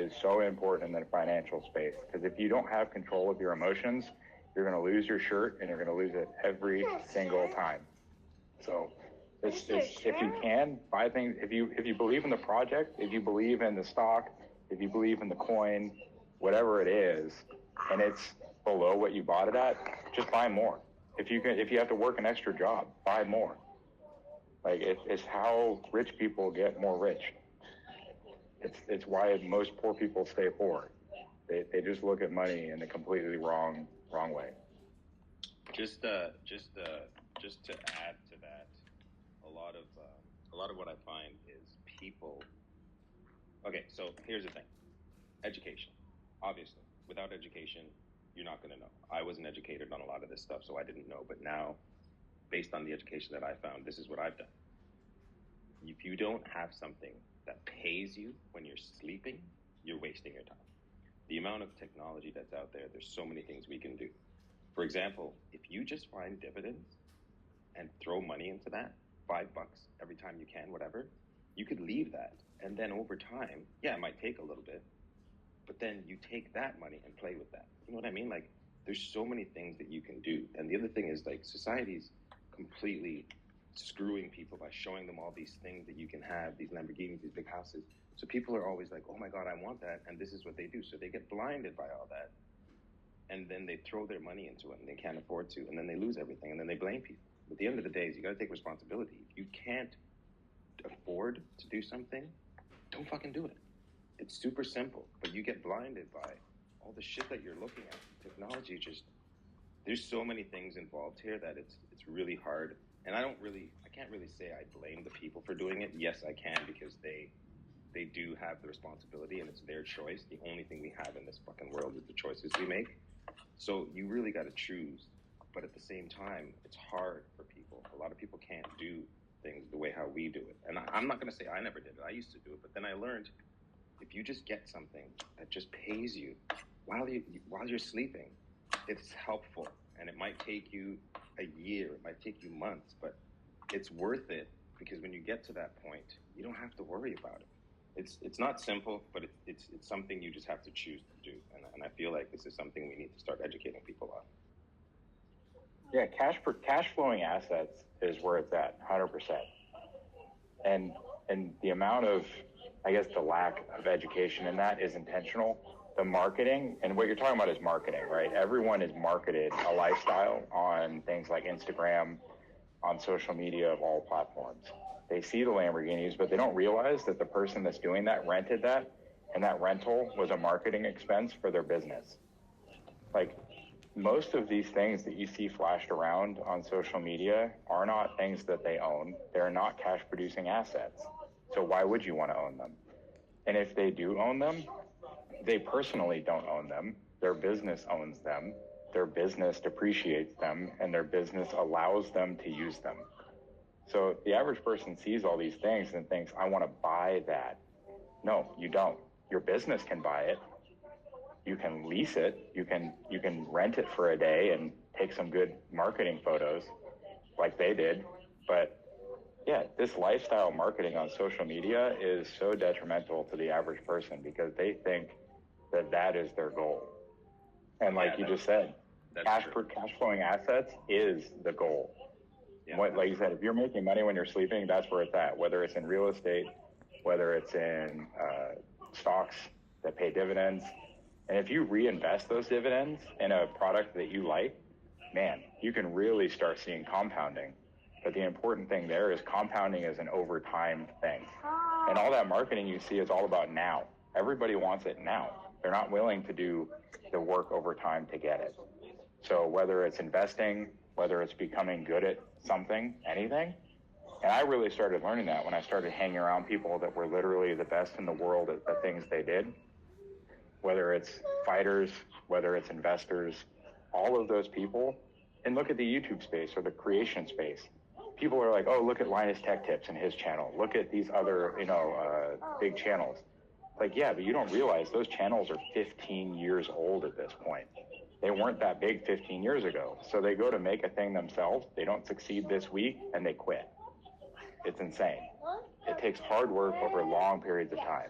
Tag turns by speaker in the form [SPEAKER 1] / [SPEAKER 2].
[SPEAKER 1] is so important in the financial space, because if you don't have control of your emotions, you're going to lose your shirt, and you're going to lose it every single time. So it's if you can buy things, if you believe in the project, if you believe in the stock, if you believe in the coin, whatever it is, and it's below what you bought it at, just buy more. If you have to work an extra job, buy more. Like it's how rich people get more rich. It's why most poor people stay poor. They just look at money in a completely wrong way.
[SPEAKER 2] Just to add to that, a lot of what I find is people. Okay, so here's the thing: education. Obviously, without education, you're not going to know. I wasn't educated on a lot of this stuff, so I didn't know. But now, based on the education that I found, this is what I've done. If you don't have something that pays you when you're sleeping, you're wasting your time. The amount of technology that's out there, there's so many things we can do. For example, if you just find dividends and throw money into that, $5 every time you can, whatever, you could leave that. And then over time, yeah, it might take a little bit, but then you take that money and play with that. You know what I mean? Like, there's so many things that you can do. And the other thing is, like, society's completely screwing people by showing them all these things that you can have, these Lamborghinis, these big houses. So people are always like, oh my God, I want that. And this is what they do. So they get blinded by all that. And then they throw their money into it and they can't afford to. And then they lose everything. And then they blame people. But at the end of the day, you got to take responsibility. If you can't afford to do something, don't fucking do it. It's super simple. But you get blinded by all the shit that you're looking at. Technology there's so many things involved here that it's really hard. And I can't really say I blame the people for doing it. Yes, I can, because they do have the responsibility and it's their choice. The only thing we have in this fucking world is the choices we make. So you really got to choose. But at the same time, it's hard for people. A lot of people can't do things the way how we do it. And I'm not going to say I never did it. I used to do it. But then I learned if you just get something that just pays you while you're sleeping, it's helpful. And it might take you a year, it might take you months, but it's worth it, because when you get to that point, you don't have to worry about it. It's not simple, but it's something you just have to choose to do. And I feel like this is something we need to start educating people on.
[SPEAKER 1] Yeah, cash flowing assets is where it's at, 100%. And the amount of, I guess, the lack of education in that is intentional. The marketing, and what you're talking about is marketing, right? Everyone is marketed a lifestyle on things like Instagram, on social media of all platforms. They see the Lamborghinis, but they don't realize that the person that's doing that rented that, and that rental was a marketing expense for their business. Like, most of these things that you see flashed around on social media are not things that they own. They're not cash producing assets. So why would you want to own them? And if they do own them, they personally don't own them. Their business owns them. Their business depreciates them, and their business allows them to use them. So the average person sees all these things and thinks, I want to buy that. No, you don't. Your business can buy it. You can lease it. You can rent it for a day and take some good marketing photos like they did. But yeah, this lifestyle marketing on social media is so detrimental to the average person, because they think that is their goal. And like you just said, cash flowing assets is the goal. Yeah. Like you said, if you're making money when you're sleeping, that's where it's at, whether it's in real estate, whether it's in stocks that pay dividends. And if you reinvest those dividends in a product that you like, man, you can really start seeing compounding. But the important thing there is compounding is an over time thing. And all that marketing you see is all about now. Everybody wants it now. They're not willing to do the work over time to get it. So whether it's investing, whether it's becoming good at something, anything. And I really started learning that when I started hanging around people that were literally the best in the world at the things they did. Whether it's fighters, whether it's investors, all of those people. And look at the YouTube space or the creation space. People are like, oh, look at Linus Tech Tips and his channel. Look at these other, big channels. Like, yeah, but you don't realize those channels are 15 years old at this point. They weren't that big 15 years ago. So they go to make a thing themselves. They don't succeed this week and they quit. It's insane. It takes hard work over long periods of time.